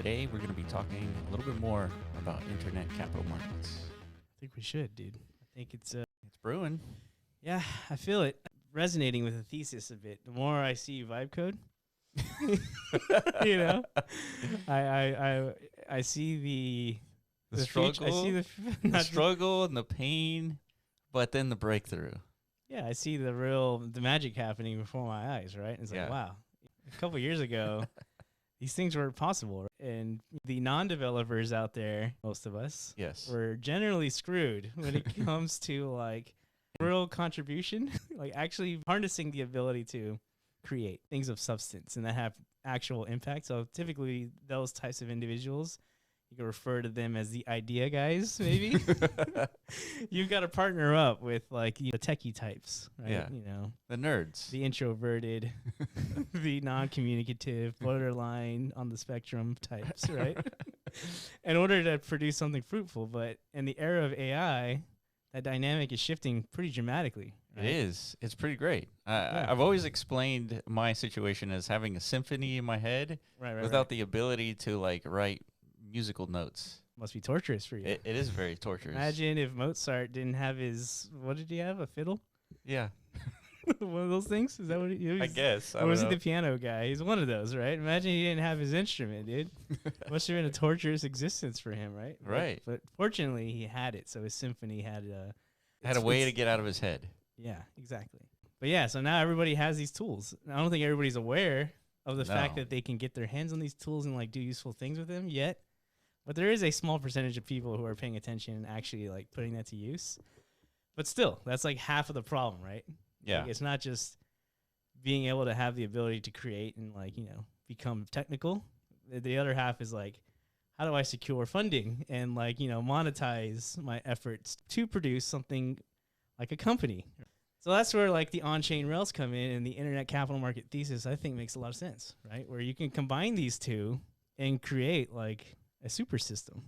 Today we're going to be talking a little bit more about internet capital markets. I think we should, dude. I think it's brewing. yeah, I feel it resonating with the thesis a bit. The more I see vibe code, you know, I see The struggle, I see the struggle and the pain, but then the breakthrough. Yeah, I see the magic happening before my eyes, right? And it's like, wow, a couple years ago, these things were possible. And the non-developers out there, most of us, were generally screwed when it comes to like real contribution, like actually harnessing the ability to create things of substance and that have actual impact. So typically those types of individuals, you can refer to them as the idea guys, maybe. You've got to partner up with like the techie types, right? Yeah. You know, the nerds, the introverted, the non-communicative, borderline on the spectrum types, right? In order to produce something fruitful. But in the era of AI, that dynamic is shifting pretty dramatically. Right? It is. It's pretty great. I've always explained my situation as having a symphony in my head without the ability to like write musical notes. Must be torturous for you. It is very torturous. Imagine if Mozart didn't have his, what did he have, a fiddle? Yeah. One of those things? Is that what he was? I guess. Or was he the piano guy? He's one of those, right? Imagine he didn't have his instrument, dude. Must have been a torturous existence for him, right? Right. But fortunately, he had it, so his symphony had a way to get out of his head. Yeah, exactly. But yeah, so now everybody has these tools. I don't think everybody's aware of the fact that they can get their hands on these tools and like do useful things with them yet. But there is a small percentage of people who are paying attention and actually like putting that to use. But still, that's like half of the problem, right? Yeah. Like, it's not just being able to have the ability to create and like, you know, become technical. The other half is like, how do I secure funding and like, you know, monetize my efforts to produce something like a company? So that's where like the on-chain rails come in, and the internet capital market thesis, I think, makes a lot of sense, right? Where you can combine these two and create like a super system.